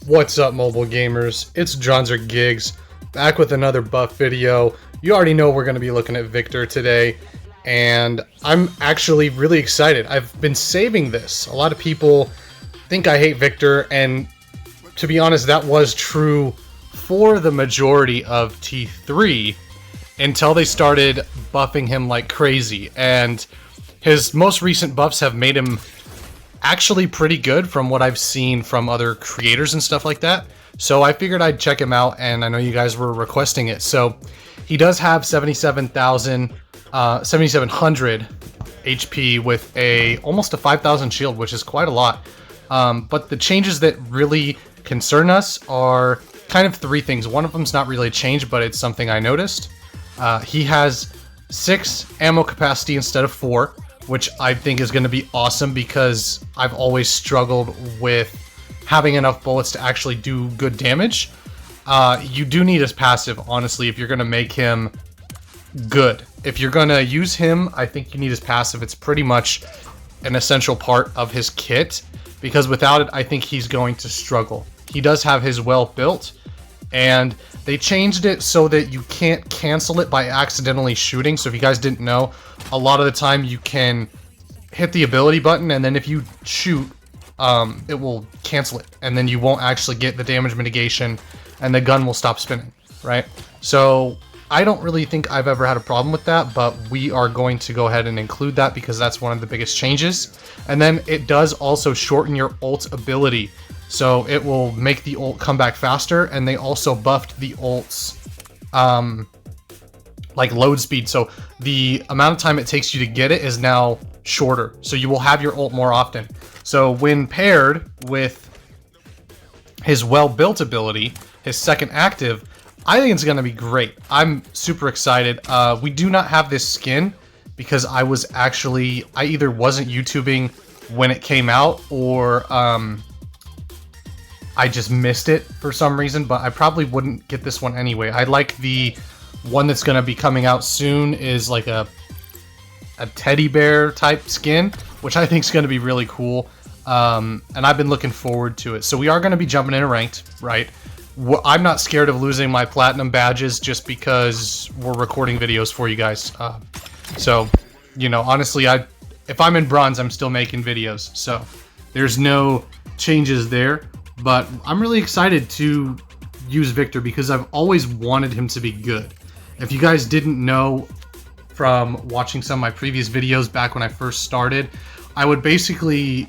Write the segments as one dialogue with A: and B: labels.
A: What's up, mobile gamers? It's Jonzer Gigs, back with another buff video. You already know we're going to be looking at Viktor today, and I'm actually really excited. I've been saving this. A lot of people think I hate Viktor, and to be honest, that was true for the majority of T3 until they started buffing him like crazy, and his most recent buffs have made him actually pretty good from what I've seen from other creators and stuff like that. So I figured I'd check him out, and I know you guys were requesting it. So he does have 7700 HP with almost a 5000 shield, which is quite a lot. But the changes that really concern us are kind of three things. One of them's not really a change, but it's something I noticed. He has 6 ammo capacity instead of 4, which I think is going to be awesome because I've always struggled with having enough bullets to actually do good damage. You do need his passive, honestly, if you're going to make him good. If you're going to use him, I think you need his passive. It's pretty much an essential part of his kit, because without it, I think he's going to struggle. He does have his well built, and they changed it so that you can't cancel it by accidentally shooting. So if you guys didn't know, a lot of the time you can hit the ability button, and then if you shoot, it will cancel it, and then you won't actually get the damage mitigation, and the gun will stop spinning, right? So I don't really think I've ever had a problem with that, but we are going to go ahead and include that because that's one of the biggest changes. And then it does also shorten your ult ability, so it will make the ult come back faster, and they also buffed the ult's like load speed, so the amount of time it takes you to get it is now shorter, so you will have your ult more often. So when paired with his well-built ability, his second active, I think it's going to be great. I'm super excited. We do not have this skin because I either wasn't YouTubing when it came out, or I just missed it for some reason, but I probably wouldn't get this one anyway. I like the one that's going to be coming out soon, is like a teddy bear type skin, which I think is going to be really cool. And I've been looking forward to it. So we are going to be jumping into ranked, right? I'm not scared of losing my platinum badges just because we're recording videos for you guys. So, you know, honestly, if I'm in bronze, I'm still making videos. So there's no changes there. But I'm really excited to use Viktor because I've always wanted him to be good. If you guys didn't know from watching some of my previous videos back when I first started, I would basically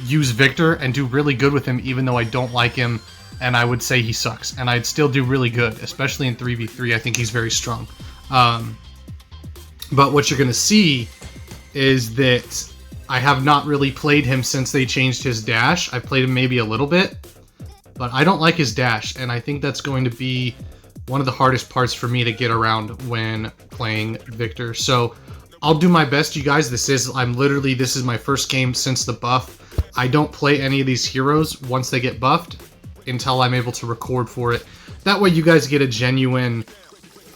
A: use Viktor and do really good with him even though I don't like him, and I would say he sucks, and I'd still do really good, especially in 3v3. I think he's very strong. But what you're going to see is that I have not really played him since they changed his dash. I played him maybe a little bit, but I don't like his dash, and I think that's going to be one of the hardest parts for me to get around when playing Viktor. So I'll do my best, you guys. This is my first game since the buff. I don't play any of these heroes once they get buffed until I'm able to record for it. That way you guys get a genuine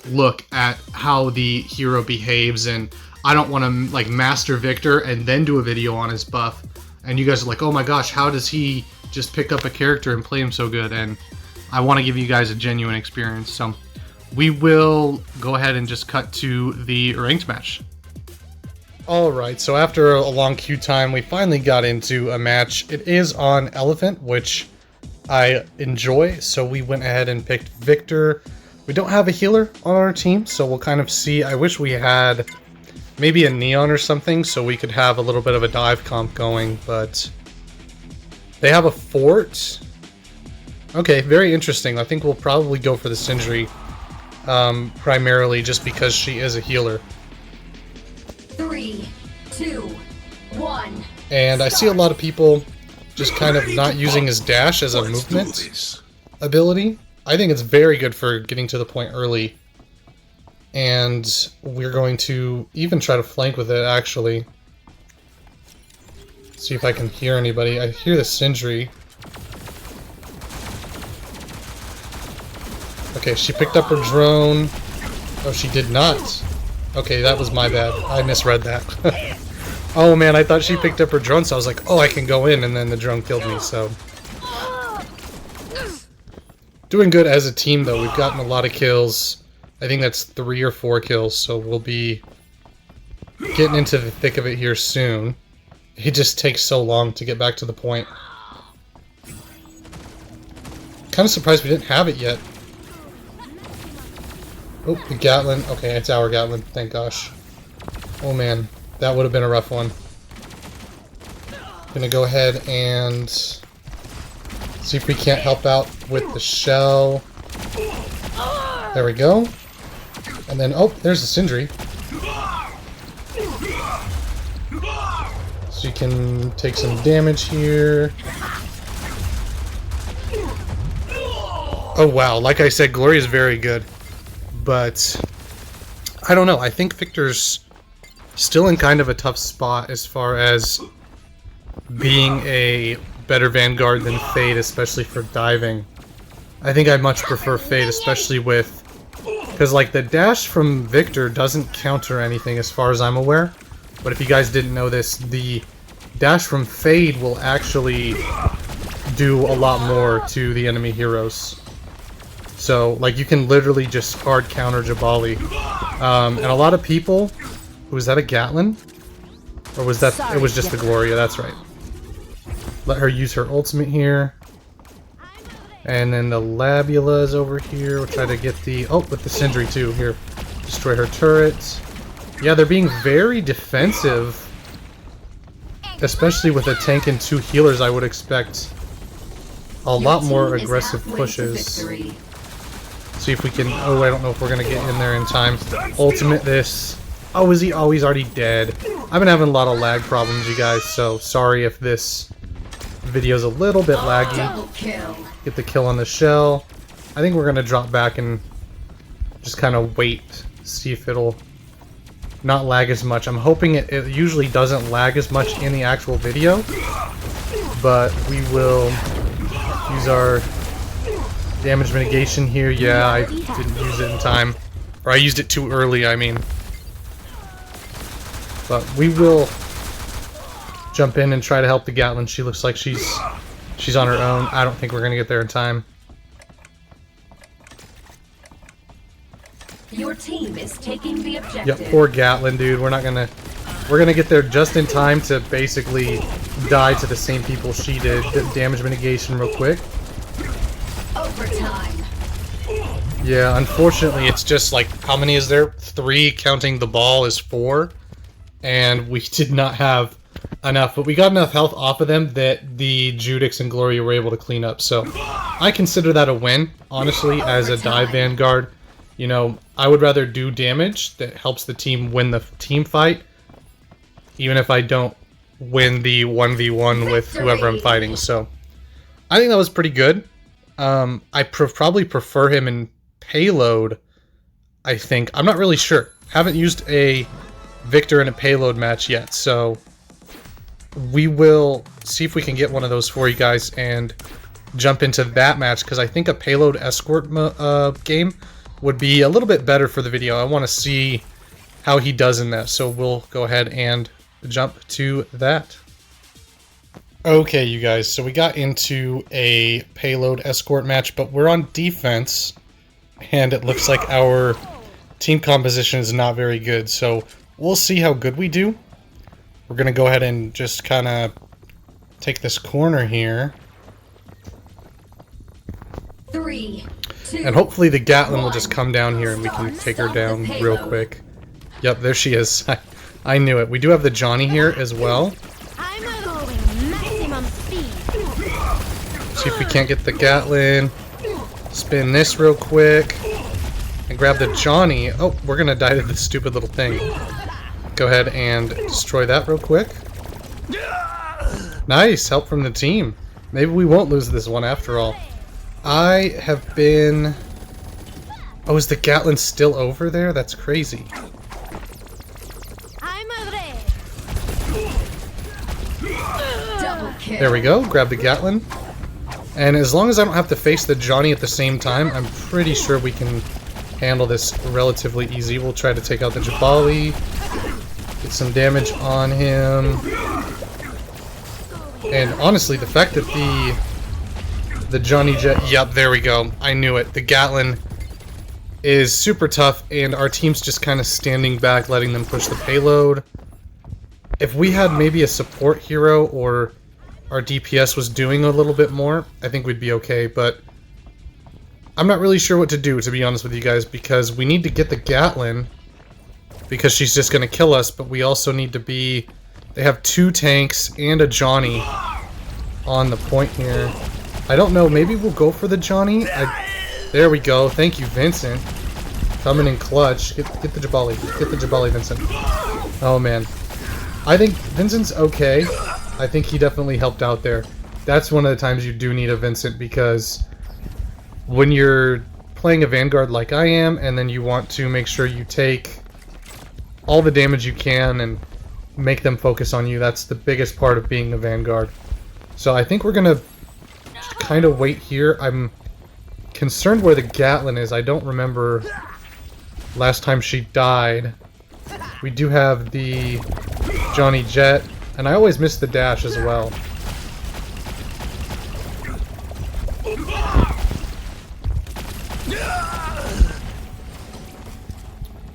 A: look at how the hero behaves, and I don't want to like master Viktor and then do a video on his buff, and you guys are like, oh my gosh, how does he just pick up a character and play him so good? And I want to give you guys a genuine experience. So we will go ahead and just cut to the ranked match. Alright, so after a long queue time, we finally got into a match. It is on Elephant, which I enjoy, so we went ahead and picked Viktor. We don't have a healer on our team, so we'll kind of see. I wish we had maybe a Neon or something so we could have a little bit of a dive comp going, but they have a fort. Okay, very interesting. I think we'll probably go for the Sindri primarily just because she is a healer.
B: 3, 2, 1.
A: And I see a lot of people just kind of not using his dash as a movement ability. I think it's very good for getting to the point early. And we're going to even try to flank with it, actually. See if I can hear anybody. I hear the Sindri. Okay, she picked up her drone. Oh, she did not. Okay, that was my bad. I misread that. Oh man, I thought she picked up her drone, so I was like, oh, I can go in, and then the drone killed me, so Doing good as a team, though. We've gotten a lot of kills. I think that's 3 or 4 kills, so we'll be getting into the thick of it here soon. It just takes so long to get back to the point. Kind of surprised we didn't have it yet. Oh, the Gatling. Okay, it's our Gatling, thank gosh. Oh man, that would have been a rough one. Gonna go ahead and see if we can't help out with the shell. There we go. And then, oh, there's the Sindri. So you can take some damage here. Oh wow, like I said, Gloria is very good. But I don't know, I think Victor's still in kind of a tough spot as far as being a better Vanguard than Fade, especially for diving. I think I much prefer Fade, especially with... because, like, the dash from Victor doesn't counter anything as far as I'm aware. But if you guys didn't know this, the dash from Fade will actually do a lot more to the enemy heroes. So, like, you can literally just hard counter Jabali. And a lot of people... was that a Gatling? Or was that... it was just the Gloria, that's right. Let her use her ultimate here. And then the Labula is over here. We'll try to get the... oh, with the Sindri too. Here. Destroy her turrets. Yeah, they're being very defensive. Especially with a tank and 2 healers, I would expect a lot more aggressive pushes. See if we can... oh, I don't know if we're going to get in there in time. Ultimate this. Oh, is he? Oh, he's already dead. I've been having a lot of lag problems, you guys, so sorry if this video's a little bit laggy. Get the kill on the shell. I think we're going to drop back and just kind of wait, see if it'll not lag as much. I'm hoping it usually doesn't lag as much in the actual video, but we will use our damage mitigation here. Yeah, I didn't use it in time. Or I used it too early, I mean. But we will jump in and try to help the Gatling. She looks like she's on her own. I don't think we're going to get there in time.
B: Your team is taking the objective.
A: Yep, poor Gatling, dude. We're gonna get there just in time to basically die to the same people she did. Damage mitigation real quick.
B: Overtime.
A: Yeah, unfortunately, it's just like, how many is there? 3, counting the ball is 4. And we did not have enough, but we got enough health off of them that the Judix and Gloria were able to clean up. So I consider that a win, honestly, as a dive Vanguard. You know, I would rather do damage that helps the team win the team fight, even if I don't win the 1v1 with whoever I'm fighting. So I think that was pretty good. I probably prefer him in payload, I think. I'm not really sure. Haven't used a Victor in a payload match yet, so we will see if we can get one of those for you guys and jump into that match, because I think a payload escort game would be a little bit better for the video. I want to see how he does in that, so we'll go ahead and jump to that. Okay, you guys, so we got into a payload escort match, but we're on defense, and it looks like our team composition is not very good, so we'll see how good we do. We're going to go ahead and just kind of take this corner here.
B: 3, 2,
A: and hopefully the Gatling will just come down here and we can take her down real quick. Yep, there she is. I knew it. We do have the Johnny here as well.
C: I'm going maximum speed.
A: See if we can't get the Gatling. Spin this real quick. And grab the Johnny. Oh, we're going to die to this stupid little thing. Go ahead and destroy that real quick. Nice, help from the team. Maybe we won't lose this one after all. I have been... oh, is the Gatling still over there? That's crazy.
C: I'm ready.
B: double kill.
A: There we go, grab the Gatling. And as long as I don't have to face the Johnny at the same time, I'm pretty sure we can handle this relatively easy. We'll try to take out the Jabali. Get some damage on him. And honestly, the fact that the The Johnny Jet. Yep, there we go. I knew it. The Gatlin is super tough, and our team's just kind of standing back, letting them push the payload. If we had maybe a support hero or our DPS was doing a little bit more, I think we'd be okay, but I'm not really sure what to do, to be honest with you guys, because we need to get the Gatlin, because she's just going to kill us, but we also need to be... They have 2 tanks and a Johnny on the point here. I don't know, maybe we'll go for the Johnny? There we go, thank you, Vincent. Coming in clutch. Get the Jabali. Get the Jabali, Vincent. Oh, man. I think Vincent's okay. I think he definitely helped out there. That's one of the times you do need a Vincent, because when you're playing a Vanguard like I am, and then you want to make sure you take all the damage you can and make them focus on you, that's the biggest part of being a Vanguard. So I think we're gonna kind of wait here. I'm concerned where the Gatlin is. I don't remember last time she died. We do have the Johnny Jet, and I always miss the dash as well.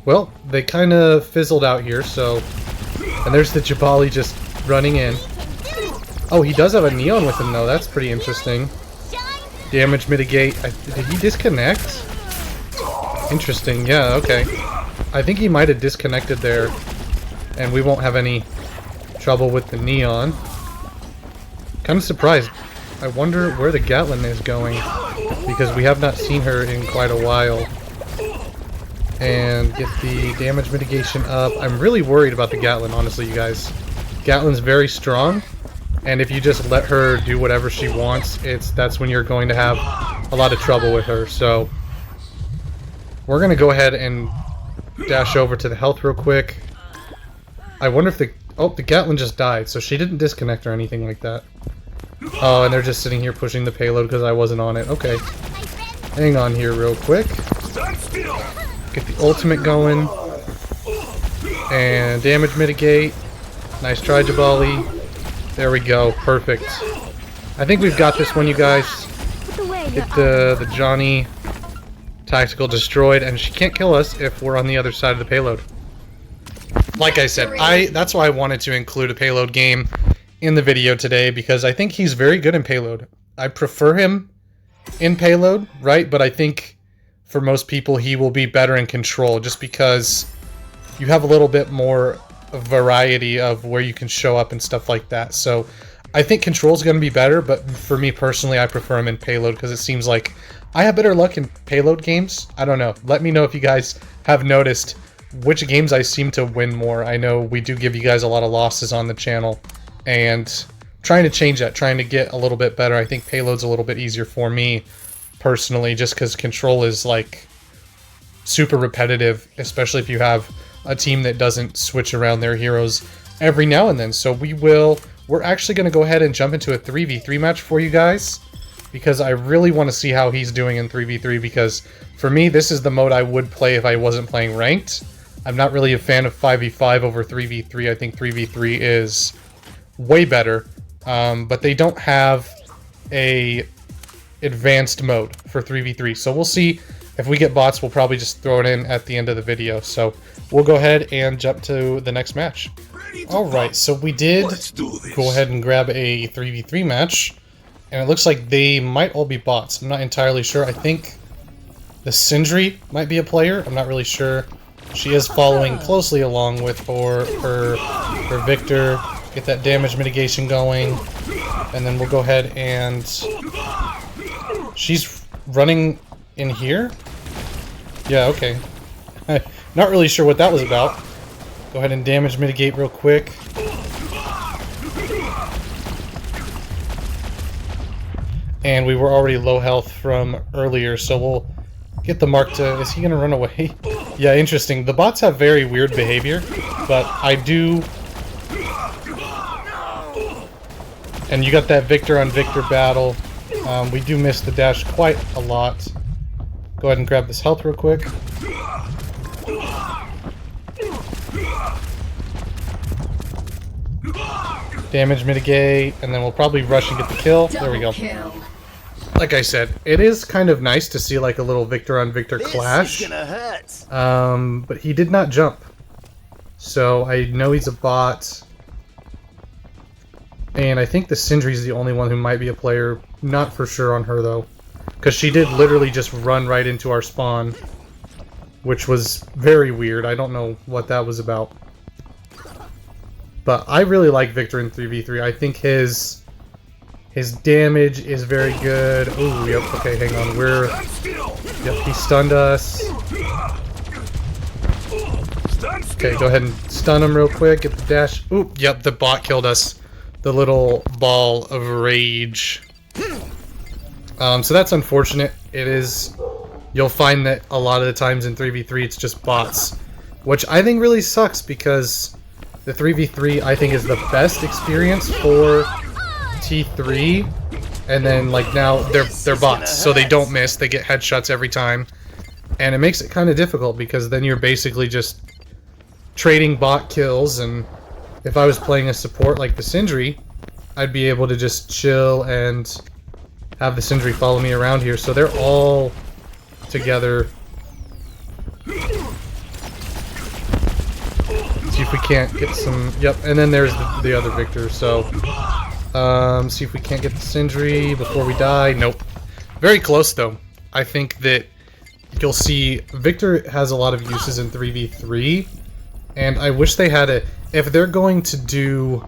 A: Well, they kind of fizzled out here, so... And there's the Jabali just running in. Oh, he does have a Neon with him, though. That's pretty interesting. Damage mitigate. Did he disconnect? Interesting. Yeah, okay. I think he might have disconnected there, and we won't have any trouble with the Neon. Kind of surprised. I wonder where the Gatlin is going, because we have not seen her in quite a while. And get the damage mitigation up. I'm really worried about the Gatlin, honestly, you guys. Gatlin's very strong, and if you just let her do whatever she wants, that's when you're going to have a lot of trouble with her. So we're going to go ahead and dash over to the health real quick. I wonder if the... Oh, the Gatlin just died, so she didn't disconnect or anything like that. Oh, and they're just sitting here pushing the payload because I wasn't on it. Okay. Hang on here real quick. Get the ultimate going. And damage mitigate. Nice try, Jabali. There we go. Perfect. I think we've got this one, you guys. Get the Johnny tactical destroyed, and she can't kill us if we're on the other side of the payload. Like I said, that's why I wanted to include a payload game in the video today, because I think he's very good in payload. I prefer him in payload, right? But I think for most people he will be better in control, just because you have a little bit more variety of where you can show up and stuff like that. So I think control is going to be better, but for me personally, I prefer him in payload because it seems like I have better luck in payload games. I don't know. Let me know if you guys have noticed which games I seem to win more. I know we do give you guys a lot of losses on the channel, and trying to change that, trying to get a little bit better. I think payload's a little bit easier for me personally, just because control is like super repetitive, especially if you have a team that doesn't switch around their heroes every now and then. So we're actually going to go ahead and jump into a 3v3 match for you guys, because I really want to see how he's doing in 3v3, because for me, this is the mode I would play if I wasn't playing ranked. I'm not really a fan of 5v5 over 3v3. I think 3v3 is way better, but they don't have a advanced mode for 3v3. So we'll see. If we get bots, we'll probably just throw it in at the end of the video. So we'll go ahead and jump to the next match. Alright, so we did go ahead and grab a 3v3 match, and it looks like they might all be bots. I'm not entirely sure. I think the Sindri might be a player. I'm not really sure. She is following closely along with her Victor. Get that damage mitigation going, and then we'll go ahead and... She's running in here? Yeah, okay. Not really sure what that was about. Go ahead and damage mitigate real quick. And we were already low health from earlier, so we'll get the mark to... Is he going to run away? Yeah, interesting. The bots have very weird behavior, but I do... And you got that Victor on Victor battle. We do miss the dash quite a lot. Go ahead and grab this health real quick. Damage mitigate, and then we'll probably rush and get the kill. There we go. like I said, it is kind of nice to see like a little Victor on Victor clash.
D: This is gonna hurt.
A: But he did not jump. So I know he's a bot. And I think the Sindri's the only one who might be a player. Not for sure on her though. Because she did literally just run right into our spawn. Which was very weird. I don't know what that was about. But I really like Victor in 3v3. I think his damage is very good. Oh, yep. Okay, hang on. Yep, he stunned us. Okay, go ahead and stun him real quick. Get the dash. Oop, yep, the bot killed us. The little ball of rage. So that's unfortunate. It is... You'll find that a lot of the times in 3v3 it's just bots. Which I think really sucks because the 3v3 I think is the best experience for T3. And then like now they're bots, so they don't miss. They get headshots every time. And it makes it kind of difficult because then you're basically just trading bot kills, and if I was playing a support like the Sindri, I'd be able to just chill and have the Sindri follow me around here. So they're all together. See if we can't get some... Yep, and then there's the other Victor, so... see if we can't get the Sindri before we die. Nope. Very close, though. I think that you'll see Victor has a lot of uses in 3v3, and I wish they had a... If they're going to do,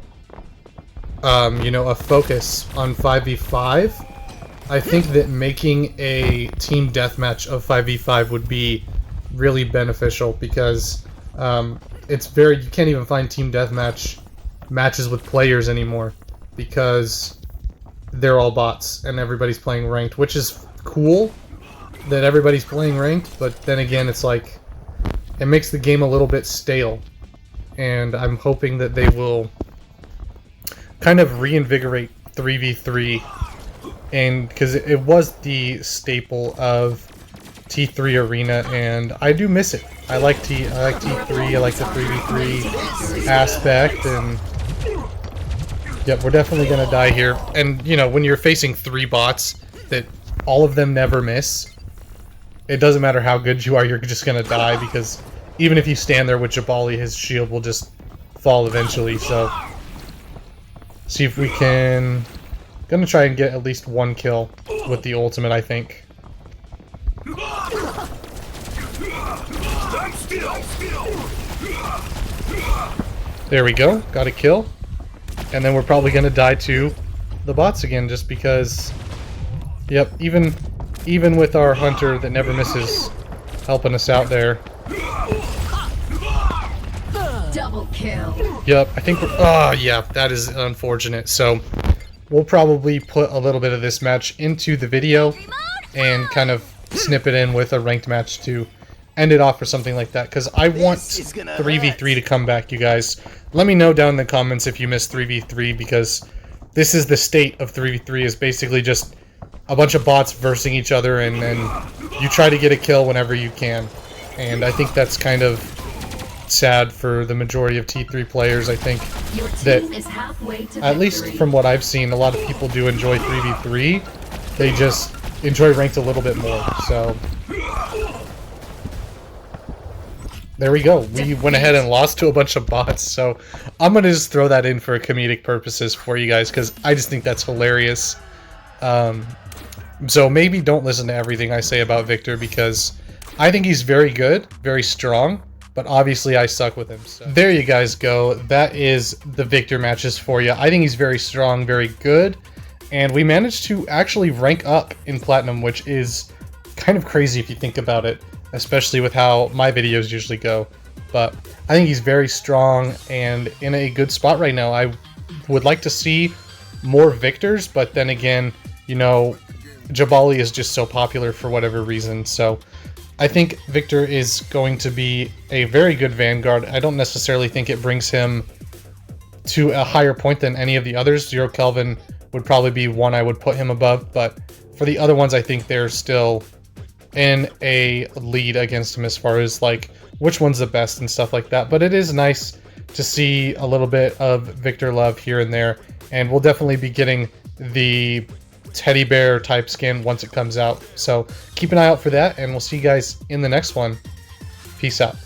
A: you know, a focus on 5v5, I think that making a team deathmatch of 5v5 would be really beneficial because it's very... You can't even find team deathmatch matches with players anymore because they're all bots and everybody's playing ranked, which is cool that everybody's playing ranked, but then again, it's like it makes the game a little bit stale, and I'm hoping that they will kind of reinvigorate 3v3, and because it was the staple of T3 Arena, and I do miss it. I like T3. I like the 3v3 aspect, and yep, we're definitely gonna die here. And you know, when you're facing 3 bots that all of them never miss, it doesn't matter how good you are, you're just gonna die because even if you stand there with Jabali, his shield will just fall eventually. So see if we can... Gonna try and get at least 1 kill with the ultimate, I think. There we go, got a kill. And then we're probably gonna die to the bots again just because... Yep, even with our hunter that never misses helping us out there.
B: Double kill.
A: Yep, I think we're... Oh, yeah, that is unfortunate. So, we'll probably put a little bit of this match into the video and kind of snip it in with a ranked match to end it off or something like that. Because I want 3v3 to come back, you guys. Let me know down in the comments if you miss 3v3, because this is the state of 3v3, is basically just a bunch of bots versing each other, and then you try to get a kill whenever you can. And I think that's kind of sad for the majority of T3 players. I think that, at least from what I've seen, a lot of people do enjoy 3v3. They just enjoy ranked a little bit more. So there we go. We went ahead and lost to a bunch of bots. So I'm gonna just throw that in for comedic purposes for you guys, because I just think that's hilarious. So maybe don't listen to everything I say about Victor, because I think he's very good, very strong, but obviously I suck with him. So there you guys go. That is the Victor matches for you. I think he's very strong, very good, and we managed to actually rank up in Platinum, which is kind of crazy if you think about it, especially with how my videos usually go. But I think he's very strong and in a good spot right now. I would like to see more Victors, but then again, you know, Jabali is just so popular for whatever reason. So I think Victor is going to be a very good Vanguard. I don't necessarily think it brings him to a higher point than any of the others. Zero Kelvin would probably be one I would put him above, but for the other ones, I think they're still in a lead against him as far as like which one's the best and stuff like that. But it is nice to see a little bit of Victor love here and there, and we'll definitely be getting the teddy bear type skin once it comes out. So keep an eye out for that, and we'll see you guys in the next one. Peace out.